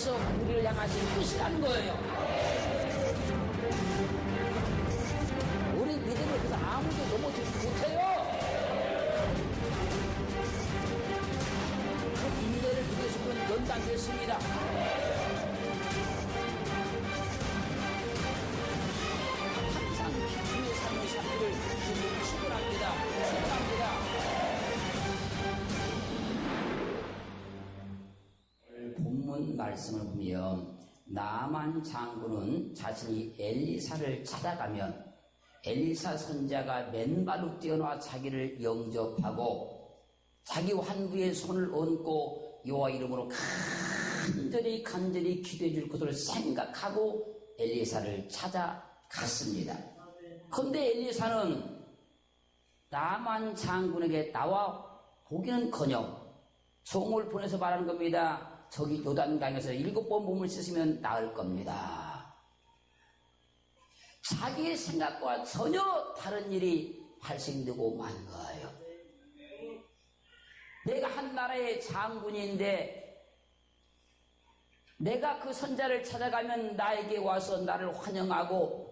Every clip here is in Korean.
위해서 우리를 향하신 뜻이라는 거예요. 우리 믿음을 그래서 아무도 넘어지지 못해요. 그 인내를 위해서는 연단됐습니다. 항상 기쁨의 삶을 살기를 주님을 축원합니다. 본문 말씀을 보면 나만 장군은 자신이 엘리사를 찾아가면 엘리사 선자가 맨발로 뛰어나와 자기를 영접하고 자기 환부의 손을 얹고 여호와 이름으로 간절히 기도해 줄 것을 생각하고 엘리사를 찾아갔습니다. 그런데 엘리사는 나만 장군에게 나와 보기는커녕 종을 보내서 말하는 겁니다. 저기 요단강에서 7번 몸을 씻으면 나을 겁니다. 자기의 생각과 전혀 다른 일이 발생되고 만 거예요. 내가 한 나라의 장군인데 내가 그 선자를 찾아가면 나에게 와서 나를 환영하고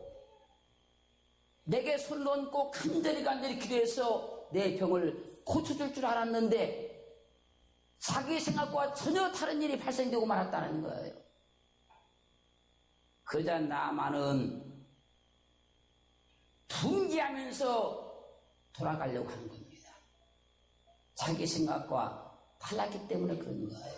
내게 손을 얹고 간절히 기도해서 내 병을 고쳐줄 줄 알았는데 자기 생각과 전혀 다른 일이 발생되고 말았다는 거예요. 그러자 나만은 분개하면서 돌아가려고 하는 겁니다. 자기 생각과 달랐기 때문에 그런 거예요.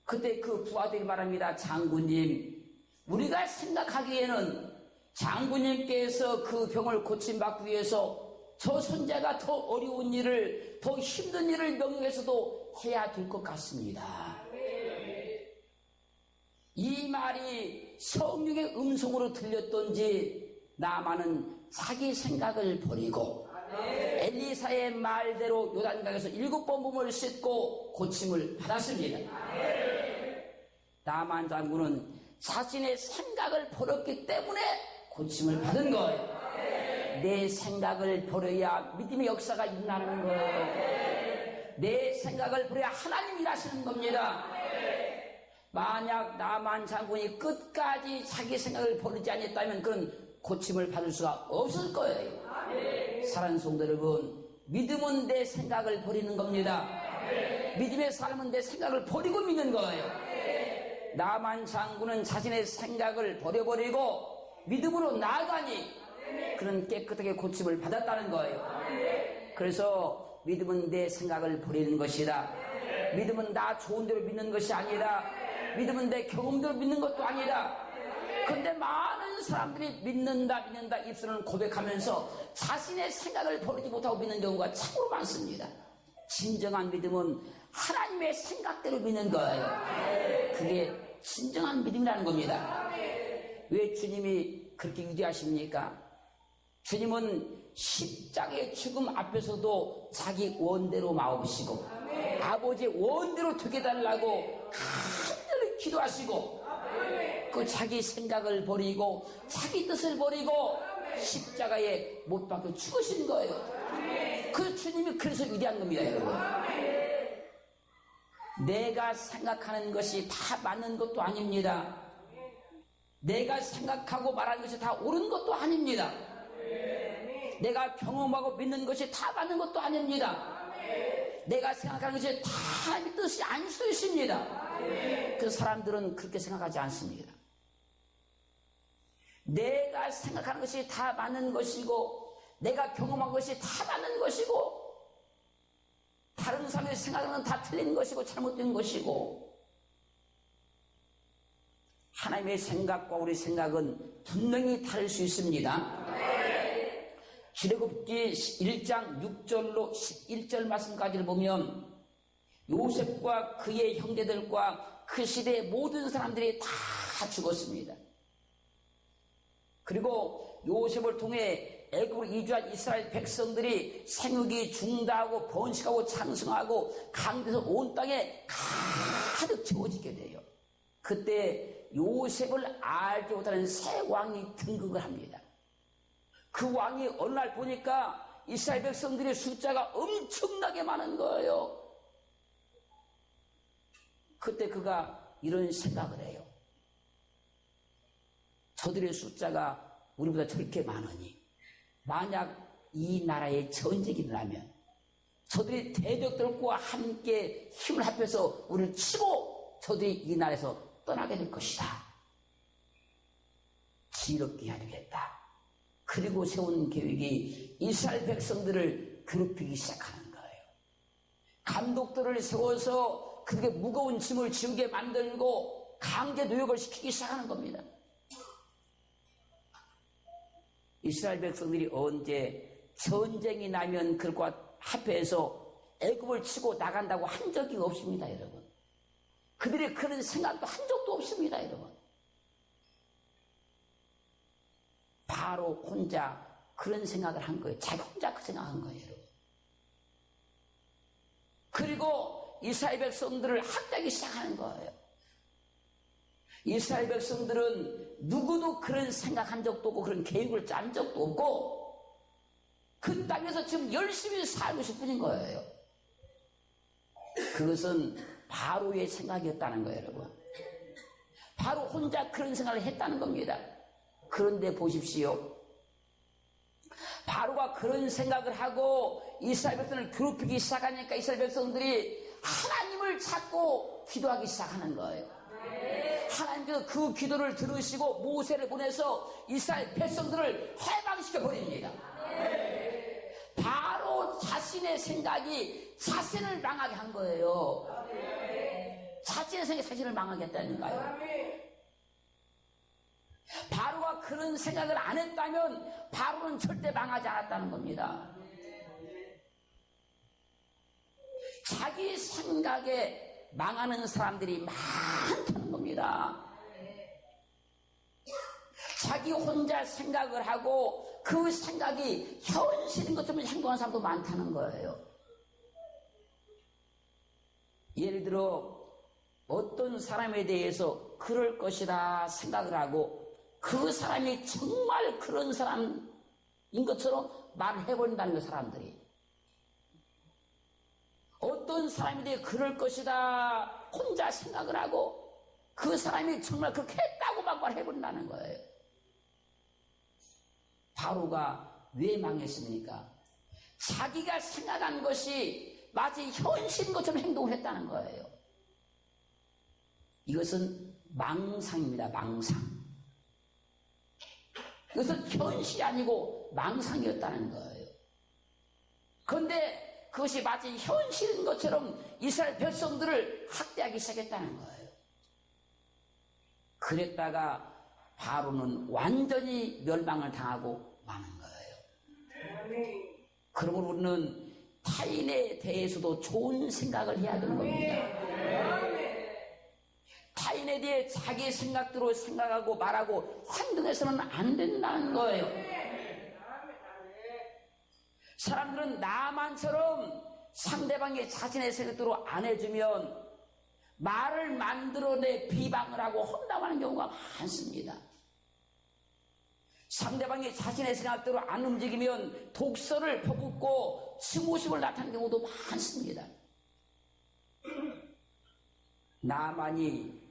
그때 그 부하들이 말합니다. 장군님, 우리가 생각하기에는 장군님께서 그 병을 고침받기 위해서 저 선자가 더 어려운 일을, 더 힘든 일을 명령해서도 해야 될 것 같습니다. 이 말이 성령의 음성으로 들렸던지 나만은 자기 생각을 버리고 엘리사의 말대로 요단강에서 7번 몸을 씻고 고침을 받았습니다. 나만 장군은 자신의 생각을 버렸기 때문에 고침을 받은 거예요. 내 생각을 버려야 믿음의 역사가 일어나는 거예요. 내 생각을 버려야 하나님이 일하시는 겁니다. 만약 나만 장군이 끝까지 자기 생각을 버리지 않았다면 그런 고침을 받을 수가 없을 거예요. 사랑하는 성도 여러분, 믿음은 내 생각을 버리는 겁니다. 믿음의 삶은 내 생각을 버리고 믿는 거예요. 나만 장군은 자신의 생각을 버려버리고 믿음으로 나아가니 그런 깨끗하게 고침을 받았다는 거예요. 그래서 믿음은 내 생각을 버리는 것이다. 믿음은 나 좋은 대로 믿는 것이 아니라 믿음은 내 경험대로 믿는 것도 아니라. 그런데 많은 사람들이 믿는다 입술은 고백하면서 자신의 생각을 버리지 못하고 믿는 경우가 참으로 많습니다. 진정한 믿음은 하나님의 생각대로 믿는 거예요. 그게 진정한 믿음이라는 겁니다. 왜 주님이 그렇게 위대하십니까? 주님은 십자가의 죽음 앞에서도 자기 원대로 마옵시고 아버지의 원대로 되게 해달라고 간절히 기도하시고 그 자기 생각을 버리고 자기 뜻을 버리고 십자가에 못 박혀 죽으신 거예요. 그 주님이 그래서 위대한 겁니다, 여러분. 내가 생각하는 것이 다 맞는 것도 아닙니다. 내가 생각하고 말하는 것이 다 옳은 것도 아닙니다. 내가 경험하고 믿는 것이 다 맞는 것도 아닙니다. 내가 생각하는 것이 다 하나님의 뜻이 아닐 수도 있습니다. 그 사람들은 그렇게 생각하지 않습니다. 내가 생각하는 것이 다 맞는 것이고 내가 경험한 것이 다 맞는 것이고 다른 사람의 생각은 다 틀린 것이고 잘못된 것이고 하나님의 생각과 우리 생각은 분명히 다를 수 있습니다. 출애굽기 1장 6절로 11절 말씀까지를 보면 요셉과 그의 형제들과 그 시대의 모든 사람들이 다 죽었습니다. 그리고 요셉을 통해 애굽으로 이주한 이스라엘 백성들이 생육이 중다하고 번식하고 창성하고 강대에서 온 땅에 가득 채워지게 돼요. 그때 요셉을 알지 못하는 새 왕이 등극을 합니다. 그 왕이 어느 날 보니까 이스라엘 백성들의 숫자가 엄청나게 많은 거예요. 그때 그가 이런 생각을 해요. 저들의 숫자가 우리보다 저렇게 많으니 만약 이 나라에 전쟁이 일어나면 저들이 대적들과 함께 힘을 합해서 우리를 치고 저들이 이 나라에서 떠나게 될 것이다. 지럽게 하려겠다. 그리고 세운 계획이 이스라엘 백성들을 괴롭히기 시작하는 거예요. 감독들을 세워서 그렇게 무거운 짐을 지우게 만들고 강제 노역을 시키기 시작하는 겁니다. 이스라엘 백성들이 언제 전쟁이 나면 그것과 합해서 애굽을 치고 나간다고 한 적이 없습니다, 여러분. 그들의 그런 생각도 한 적도 없습니다, 여러분. 바로 혼자 그런 생각을 한 거예요. 자기 혼자 그 생각한 거예요, 여러분. 그리고 이스라엘 백성들을 학대하기 시작하는 거예요. 이스라엘 백성들은 누구도 그런 생각한 적도 없고 그런 계획을 짠 적도 없고 그 땅에서 지금 열심히 살고 싶은 거예요. 그것은 바로의 생각이었다는 거예요, 여러분. 바로 혼자 그런 생각을 했다는 겁니다. 그런데 보십시오. 바로가 그런 생각을 하고 이스라엘 백성을 괴롭히기 시작하니까 이스라엘 백성들이 하나님을 찾고 기도하기 시작하는 거예요. 하나님께서 그 기도를 들으시고 모세를 보내서 이스라엘 백성들을 해방시켜 버립니다. 바로 자신의 생각이 자신을 망하게 한 거예요. 자신의 생각이 자신을 망하게 했다니까요. 바로가 그런 생각을 안 했다면 바로는 절대 망하지 않았다는 겁니다. 자기 생각에 망하는 사람들이 많다는 겁니다. 자기 혼자 생각을 하고 그 생각이 현실인 것처럼 행동하는 사람도 많다는 거예요. 예를 들어 어떤 사람에 대해서 그럴 것이라 생각을 하고 그 사람이 정말 그런 사람인 것처럼 말해버린다는 거, 사람들이. 어떤 사람에 대해 그럴 것이다 혼자 생각을 하고 그 사람이 정말 그렇게 했다고 막 말해버린다는 거예요. 바로가 왜 망했습니까? 자기가 생각한 것이 마치 현실인 것처럼 행동을 했다는 거예요. 이것은 망상입니다. 망상. 이것은 현실이 아니고 망상이었다는 거예요. 그런데 그것이 마치 현실인 것처럼 이스라엘 백성들을 학대하기 시작했다는 거예요. 그랬다가 바로는 완전히 멸망을 당하고 마는 거예요. 그러므로 우리는 타인에 대해서도 좋은 생각을 해야 되는 겁니다. 타인에 대해 자기 생각대로 생각하고 말하고 행동해서는 안 된다는 거예요. 사람들은 나만처럼 상대방이 자신의 생각대로 안 해주면 말을 만들어내 비방을 하고 혼담하는 경우가 많습니다. 상대방이 자신의 생각대로 안 움직이면 독서를 퍼붓고 증오심을 나타내는 경우도 많습니다. 나만이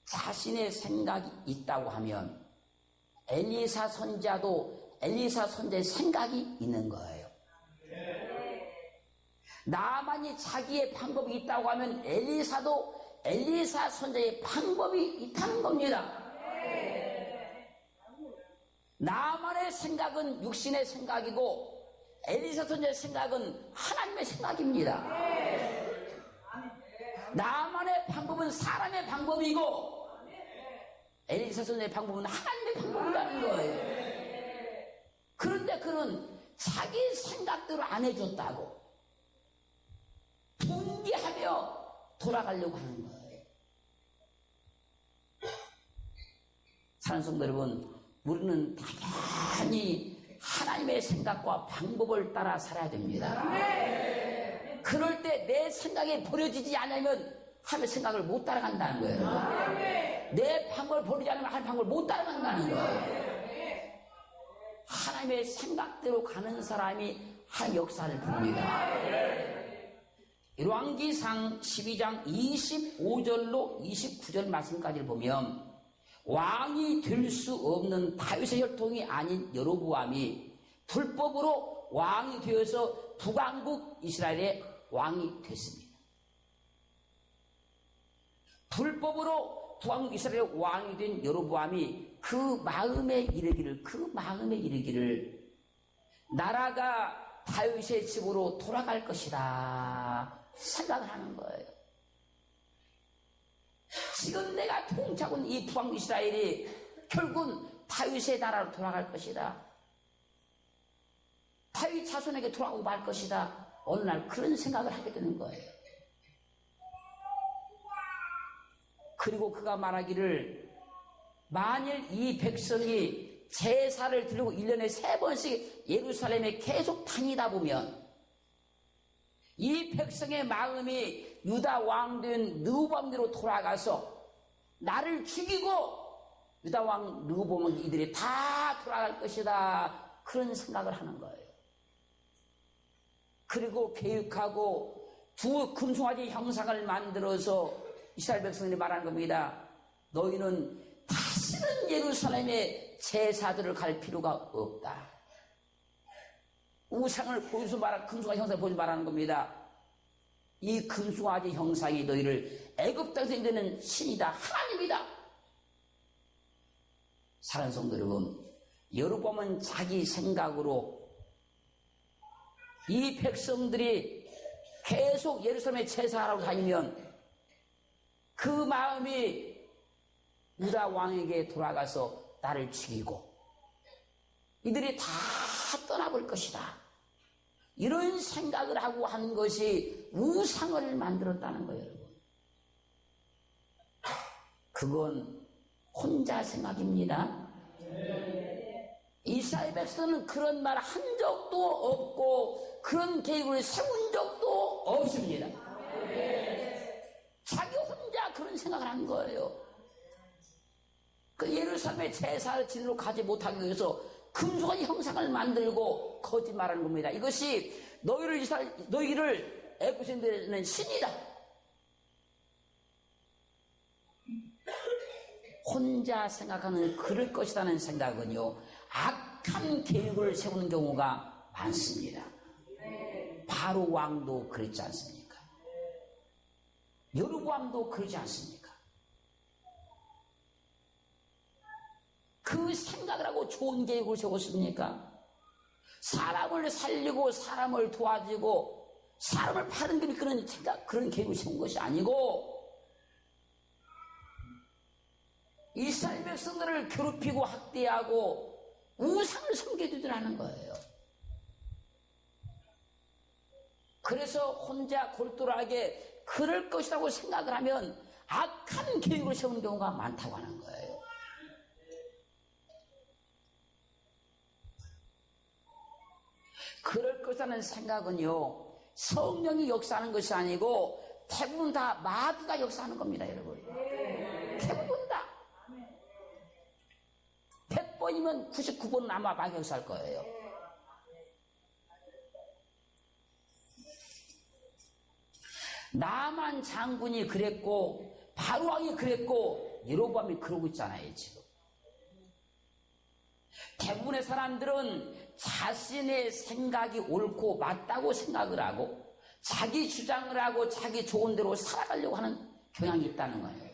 자신의 생각이 있다고 하면 엘리사 선지자도 엘리사 선지자의 생각이 있는 거예요. 나만이 자기의 방법이 있다고 하면 엘리사도 엘리사 선지자의 방법이 있다는 겁니다. 나만의 생각은 육신의 생각이고 엘리사 선지자의 생각은 하나님의 생각입니다. 나만의 방법은 사람의 방법이고 엘리사 선지자의 방법은 하나님의 방법이라는 거예요. 그런데 그는 자기 생각대로 안 해줬다고 분개하며 돌아가려고 하는 거예요. 사랑하는 성도 여러분, 우리는 당연히 하나님의 생각과 방법을 따라 살아야 됩니다. 그럴 때 내 생각이 버려지지 않으면 하나님의 생각을 못 따라간다는 거예요. 내 방법을 버리지 않으면 하나님의 방법을 못 따라간다는 거예요. 하나님의 생각대로 가는 사람이 하나님의 역사를 부릅니다. 열왕기상 12장 25절로 29절 말씀까지를 보면 왕이 될 수 없는 다윗의 혈통이 아닌 여로보암이 불법으로 왕이 되어서 북왕국 이스라엘의 왕이 됐습니다. 불법으로 북왕국 이스라엘의 왕이 된 여로보암이 그 마음에 이르기를 나라가 다윗의 집으로 돌아갈 것이다 생각을 하는 거예요. 지금 내가 통치하고 있는 이 북왕국 이스라엘이 결국은 다윗의 나라로 돌아갈 것이다. 다윗 자손에게 돌아오고 말 것이다. 어느 날 그런 생각을 하게 되는 거예요. 그리고 그가 말하기를 만일 이 백성이 제사를 드리고 1년에 3번씩 예루살렘에 계속 다니다 보면 이 백성의 마음이 유다 왕된 르호보암대로 돌아가서 나를 죽이고 유다 왕 르호보암 이들이 다 돌아갈 것이다. 그런 생각을 하는 거예요. 그리고 계획하고 두 금송아지 형상을 만들어서 이스라엘 백성들이 말하는 겁니다. 너희는 다시는 예루살렘에 제사들을 갈 필요가 없다. 우상을 보여서 말하는 금송아지 형상을 보여서 말하는 겁니다. 이 금송아지 형상이 너희를 애굽 땅에서 인도하는 신이다. 하나님이다. 사랑하는 성도 여러분, 여로보암은 자기 생각으로 이 백성들이 계속 예루살렘에 제사하러 다니면 그 마음이 유다 왕에게 돌아가서 나를 죽이고 이들이 다 떠나볼 것이다. 이런 생각을 하고 한 것이 우상을 만들었다는 거예요, 여러분. 그건 혼자 생각입니다. 이스라엘 백성은 그런 말 한 적도 없고 그런 계획을 세운 적도 없습니다. 자기 혼자 그런 생각을 한 거예요. 그 예루살렘에 제사를 지내러 가지 못하기 위해서 금송아지 형상을 만들고 거짓말하는 겁니다. 이것이 너희를 애굽에 있는 신이다. 혼자 생각하는 그럴 것이라는 생각은요, 악한 계획을 세우는 경우가 많습니다. 바로 왕도 그랬지 않습니까? 여로보암도 그러지 않습니까? 그 생각을 하고 좋은 계획을 세웠습니까? 사람을 살리고 사람을 도와주고 사람을 파는 게 그런 계획을 세운 것이 아니고 이스라엘 백성들을 괴롭히고 학대하고 우상을 섬겨주더라는 거예요. 그래서 혼자 골똘하게 그럴 것이라고 생각을 하면 악한 계획을 세우는 경우가 많다고 하는 거예요. 그럴 것이라는 생각은요, 성령이 역사하는 것이 아니고 대부분 다 마귀가 역사하는 겁니다, 여러분. 대부분 다. 100번이면 99번은 아마 마귀가 역사할 거예요. 나만 장군이 그랬고 바로왕이 그랬고 여로보암이 그러고 있잖아요, 지금. 대부분의 사람들은 자신의 생각이 옳고 맞다고 생각을 하고 자기 주장을 하고 자기 좋은 대로 살아가려고 하는 경향이 있다는 거예요.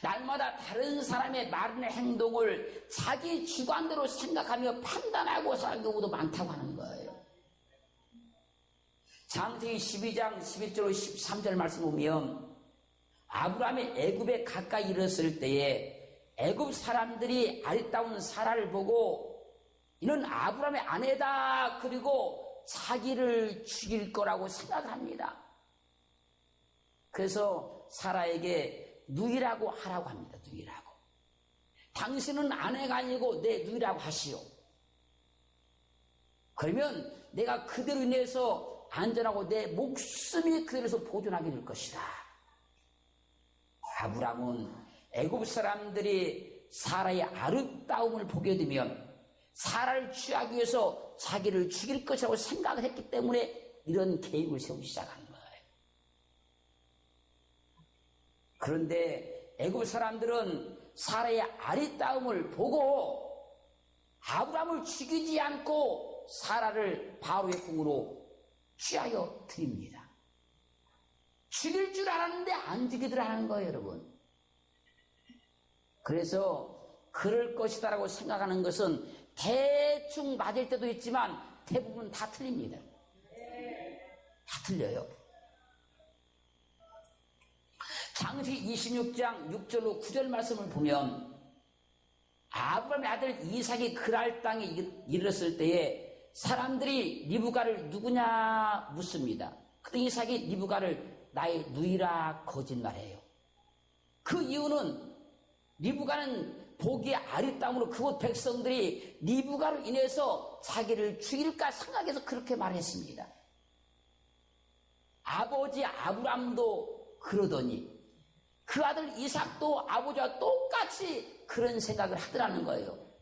날마다 다른 사람의 말이나 행동을 자기 주관대로 생각하며 판단하고 사는 경우도 많다고 하는 거예요. 창세기 12장 11절 13절 말씀 보면 아브라함이 애굽에 가까이 이르렀을 때에 애굽 사람들이 아리따운 사라를 보고 이는 아브라함의 아내다, 그리고 자기를 죽일 거라고 생각합니다. 그래서 사라에게 누이라고 하라고 합니다. 누이라고. 당신은 아내가 아니고 내 누이라고 하시오. 그러면 내가 그대로 인해서 안전하고 내 목숨이 그대로서 보존하게 될 것이다. 아브라함은 애굽 사람들이 사라의 아름다움을 보게 되면 사라를 취하기 위해서 자기를 죽일 것이라고 생각을 했기 때문에 이런 계획을 세우기 시작한 거예요. 그런데 애굽 사람들은 사라의 아리따움을 보고 아브라함을 죽이지 않고 사라를 바로의 궁으로 취하여 드립니다. 죽일 줄 알았는데 안 죽이더라는 거예요, 여러분. 그래서 그럴 것이다라고 생각하는 것은 대충 맞을 때도 있지만 대부분 다 틀립니다. 다 틀려요. 창세기 26장 6절로 9절 말씀을 보면 아브라함의 아들 이삭이 그랄 땅에 이르렀을 때에 사람들이 리브가를 누구냐 묻습니다. 그때 이삭이 리브가를 나의 누이라 거짓말해요. 그 이유는 리브가는 보기에 아리따움으로 그곳 백성들이 리브가로 인해서 자기를 죽일까 생각해서 그렇게 말했습니다. 아버지 아브람도 그러더니 그 아들 이삭도 아버지와 똑같이 그런 생각을 하더라는 거예요.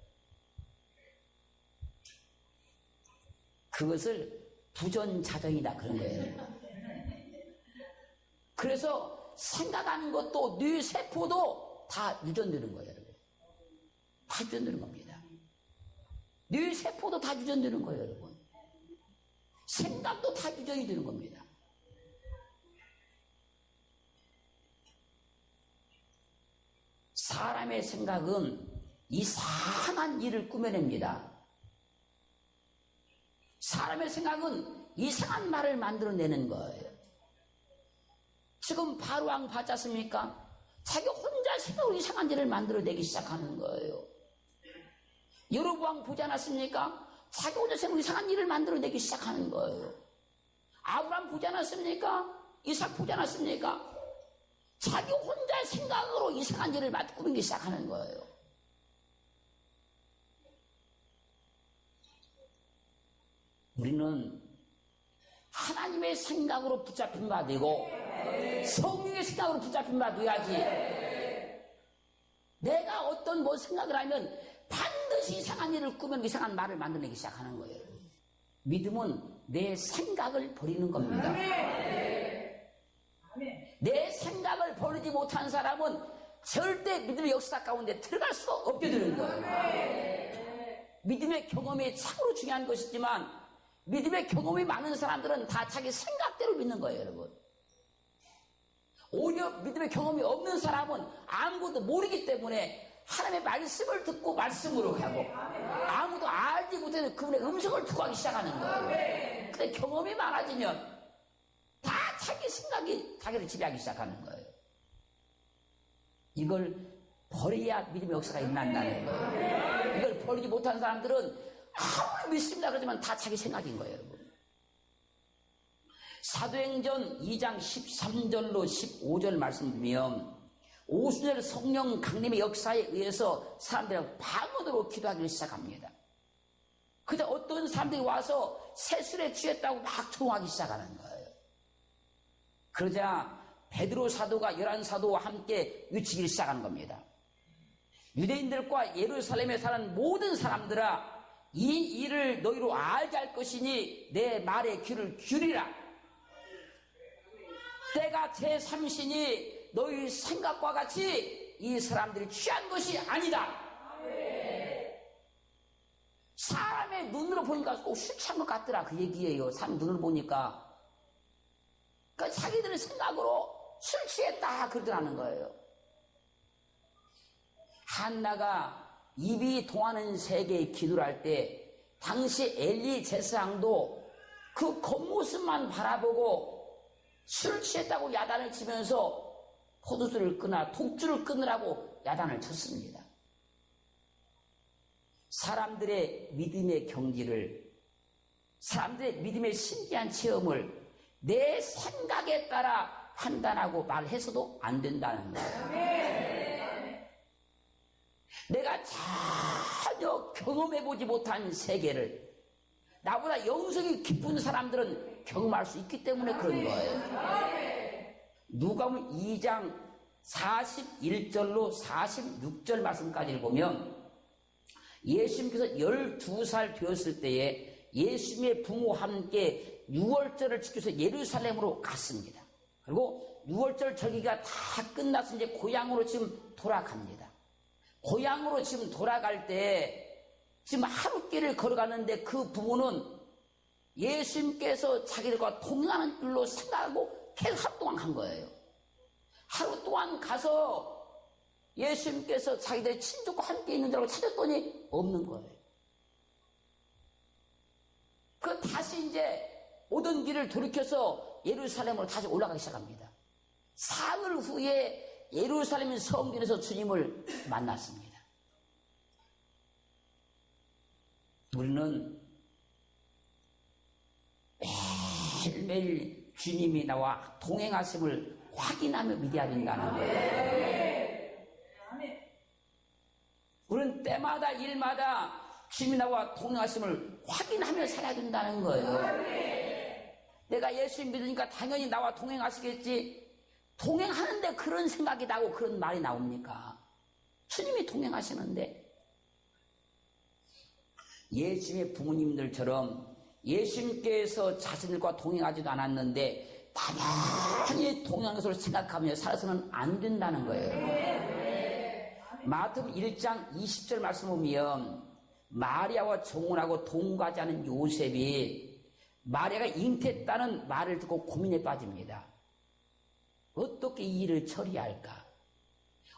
그것을 부전자정이다 그런 거예요. 그래서 생각하는 것도 뇌세포도 다 유전되는 거예요. 여러분. 다 유전되는 겁니다. 뇌세포도 다 유전되는 거예요. 여러분. 생각도 다 유전이 되는 겁니다. 사람의 생각은 이상한 일을 꾸며냅니다. 사람의 생각은 이상한 말을 만들어내는 거예요. 지금 바로왕 봤지 않습니까? 자기 혼자 생각으로 이상한 일을 만들어내기 시작하는 거예요. 여로보암 보지 않았습니까? 자기 혼자 생각으로 이상한 일을 만들어내기 시작하는 거예요. 아브라함 보지 않았습니까? 이삭 보지 않았습니까? 자기 혼자 생각으로 이상한 일을 꾸미기 시작하는 거예요. 우리는 하나님의 생각으로 붙잡힌 바 되고 성령의 생각으로 붙잡힌 바 돼야지. 내가 어떤 생각을 하면 반드시 이상한 일을 꾸며 이상한 말을 만들어내기 시작하는 거예요. 믿음은 내 생각을 버리는 겁니다. 내 생각을 버리지 못한 사람은 절대 믿음의 역사 가운데 들어갈 수가 없게 되는 거예요. 믿음의 경험이 참으로 중요한 것이지만 믿음의 경험이 많은 사람들은 다 자기 생각대로 믿는 거예요, 여러분. 오히려 믿음의 경험이 없는 사람은 아무것도 모르기 때문에 하나님의 말씀을 듣고 말씀으로 가고 아무도 알지 못하는 그분의 음성을 듣고 하기 시작하는 거예요. 근데 경험이 많아지면 다 자기 생각이 자기를 지배하기 시작하는 거예요. 이걸 버려야 믿음의 역사가 일어난다는 거예요. 이걸 버리지 못한 사람들은 아무리 믿습니다 그러지만 다 자기 생각인 거예요, 여러분. 사도행전 2장 13절로 15절 말씀 보면 오순절 성령 강림의 역사에 의해서 사람들은 방언으로 기도하기를 시작합니다. 그저 어떤 사람들이 와서 세술에 취했다고 막 조롱하기 시작하는 거예요. 그러자 베드로 사도가 11사도와 함께 외치기 시작하는 겁니다. 유대인들과 예루살렘에 사는 모든 사람들아, 이 일을 너희로 알게 할 것이니 내 말에 귀를 기울이라. 때가 제3신이 너희 생각과 같이 이 사람들이 취한 것이 아니다. 사람의 눈으로 보니까 꼭 술 취한 것 같더라 그 얘기예요. 사람 눈으로 보니까. 그러니까 자기들의 생각으로 술 취했다 그러더라는 거예요. 한나가 입이 통하는 세계에 기도를 할 때 당시 엘리 제사장도 그 겉모습만 바라보고 술 취했다고 야단을 치면서 포도주를 끊어 독주를 끊으라고 야단을 쳤습니다. 사람들의 믿음의 경지를, 사람들의 믿음의 신기한 체험을 내 생각에 따라 판단하고 말해서도 안 된다는 거예요. 내가 전혀 경험해보지 못한 세계를 나보다 영성이 깊은 사람들은 경험할 수 있기 때문에 그런 거예요. 누가복음 2장 41절로 46절 말씀까지를 보면 예수님께서 12살 되었을 때에 예수님의 부모와 함께 6월절을 지켜서 예루살렘으로 갔습니다. 그리고 6월절 절기가 다 끝나서 이제 고향으로 지금 돌아갑니다. 고향으로 지금 돌아갈 때 지금 하루길을 걸어가는데 그 부부는 예수님께서 자기들과 동행하는 줄로 생각하고 계속 하루 동안 간 거예요. 하루 동안 가서 예수님께서 자기들의 친족과 함께 있는 줄 알고 찾았더니 없는 거예요. 그 다시 이제 오던 길을 돌이켜서 예루살렘으로 다시 올라가기 시작합니다. 사흘 후에 예루살렘 성전에서 주님을 만났습니다. 우리는 매일매일 주님이 나와 동행하심을 확인하며 믿어야 된다는 거예요. 우리는 때마다 일마다 주님이 나와 동행하심을 확인하며 살아야 된다는 거예요. 내가 예수님 믿으니까 당연히 나와 동행하시겠지. 동행하는데 그런 생각이 나고 그런 말이 나옵니까? 주님이 동행하시는데. 예수님의 부모님들처럼 예수님께서 자신들과 동행하지도 않았는데 가만히 동행하는 것으로 생각하며 살아서는 안 된다는 거예요. 마태복음 1장 20절 말씀 보면 마리아와 정혼하고 동거하지 않은 요셉이 마리아가 잉태했다는 말을 듣고 고민에 빠집니다. 어떻게 이 일을 처리할까?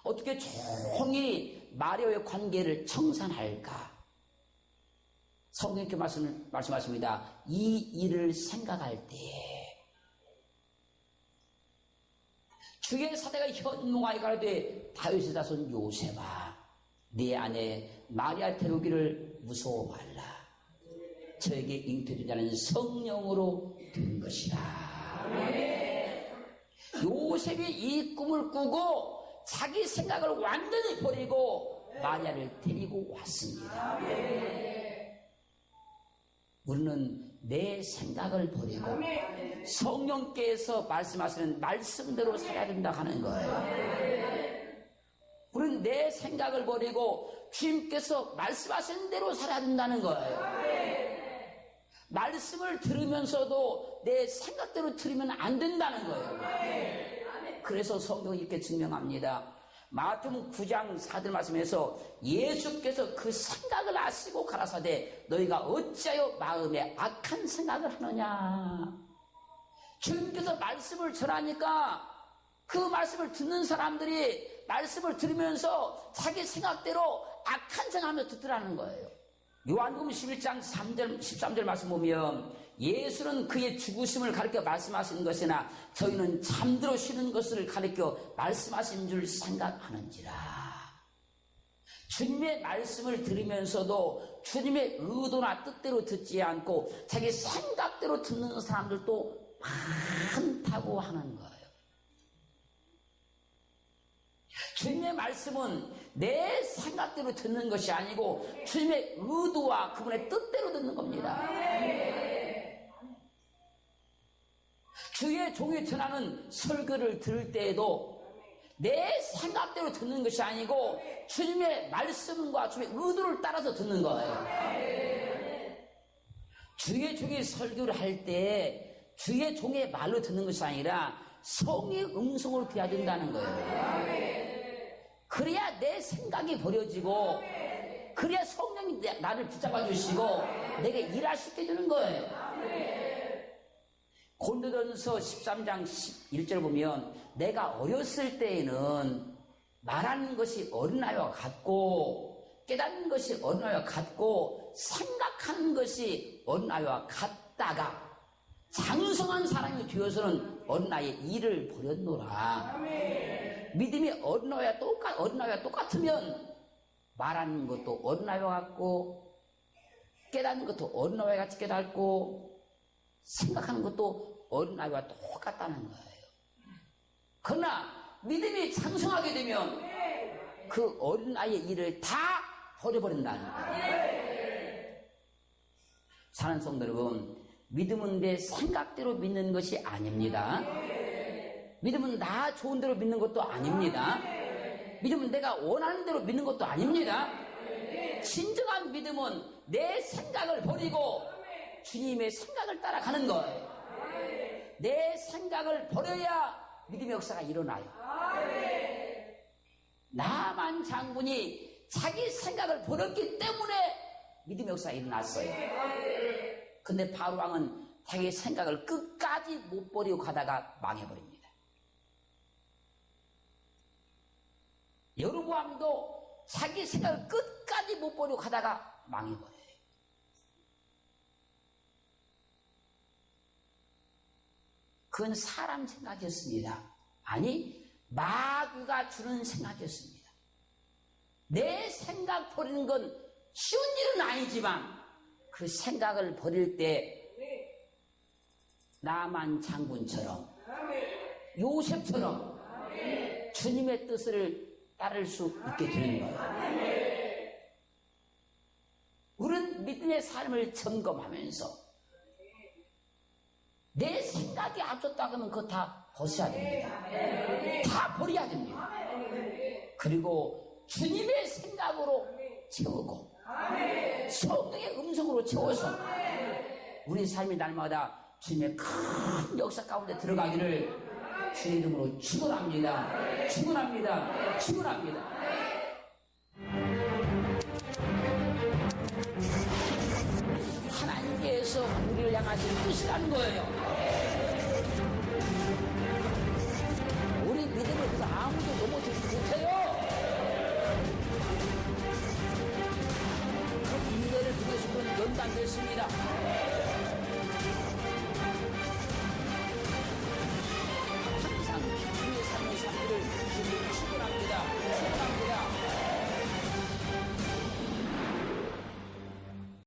어떻게 종일 마리아와의 관계를 청산할까? 성경이 이렇게 말씀하십니다. 이 일을 생각할 때 주의 사대가 현몽하여 가로되 다윗의 자손 요셉아 네 아내 마리아 데려오기를 무서워 말라. 저에게 잉태되지 않은 성령으로 된 것이다. 요셉이 이 꿈을 꾸고 자기 생각을 완전히 버리고 마리아를 데리고 왔습니다. 우리는 내 생각을 버리고 성령께서 말씀하시는 말씀대로 살아야 된다 하는 거예요. 우리는 내 생각을 버리고 주님께서 말씀하시는 대로 살아야 된다는 거예요. 말씀을 들으면서도 내 생각대로 들으면 안 된다는 거예요. 그래서 성경이 이렇게 증명합니다. 마태복음 9장 4절 말씀에서 예수께서 그 생각을 아시고 가라사대 너희가 어찌하여 마음에 악한 생각을 하느냐. 주님께서 말씀을 전하니까 그 말씀을 듣는 사람들이 말씀을 들으면서 자기 생각대로 악한 생각하면서 듣더라는 거예요. 요한복음 11장 3절 13절 말씀 보면 예수는 그의 죽으심을 가르쳐 말씀하시는 것이나 저희는 잠들어 쉬는 것을 가르쳐 말씀하신 줄 생각하는지라. 주님의 말씀을 들으면서도 주님의 의도나 뜻대로 듣지 않고 자기 생각대로 듣는 사람들도 많다고 하는 거예요. 주님의 말씀은 내 생각대로 듣는 것이 아니고 주님의 의도와 그분의 뜻대로 듣는 겁니다. 주의 종이 전하는 설교를 들을 때에도 내 생각대로 듣는 것이 아니고 주님의 말씀과 주님의 의도를 따라서 듣는 거예요. 주의 종이 설교를 할 때 주의 종의 말로 듣는 것이 아니라 성의 음성으로 들어야 된다는 거예요. 그래야 내 생각이 버려지고 그래야 성령이 나를 붙잡아 주시고 내게 일하시게 되는 거예요. 고린도전서 13장 11절 보면 내가 어렸을 때에는 말하는 것이 어린아이와 같고 깨닫는 것이 어린아이와 같고 생각하는 것이 어린아이와 같다가 장성한 사람이 되어서는 어린아이의 일을 버렸노라. 믿음이 어린아이와 똑같으면 말하는 것도 어린아이와 같고 깨닫는 것도 어린아이와 같이 깨닫고 생각하는 것도 어린아이와 똑같다는 거예요. 그러나 믿음이 장성하게 되면 그 어린아이의 일을 다 버려버린다는 거예요. 사는 성도 여러분, 믿음은 내 생각대로 믿는 것이 아닙니다. 믿음은 나 좋은 대로 믿는 것도 아닙니다. 믿음은 내가 원하는 대로 믿는 것도 아닙니다. 진정한 믿음은 내 생각을 버리고 주님의 생각을 따라가는 거예요. 내 생각을 버려야 믿음의 역사가 일어나요. 나만 장군이 자기 생각을 버렸기 때문에 믿음의 역사가 일어났어요. 근데 바로왕은 자기 생각을 끝까지 못 버리고 가다가 망해버립니다. 여로보암도 자기 생각을 끝까지 못 버리고 가다가 망해버려요. 그건 사람 생각이었습니다. 아니, 마귀가 주는 생각이었습니다. 내 생각 버리는 건 쉬운 일은 아니지만 그 생각을 버릴 때 나만 장군처럼 요셉처럼 주님의 뜻을 따를 수 있게 되는 거예요. 우리는 믿음의 삶을 점검하면서 내 생각이 앞섰다 그러면 그거 다 벗어야 됩니다. 다 버려야 됩니다. 그리고 주님의 생각으로 채우고 성령의 음성으로 채워서 우리 삶이 날마다 주님의 큰 역사 가운데 들어가기를 주의 이름으로 축원합니다. 축원합니다. 축원합니다. 하나님께서 우리를 향하신 뜻이라는 거예요. 우리 믿음을 그래서 아무도 넘어지지 못해요. 그 인내를 통해서 우리는 연단됐습니다.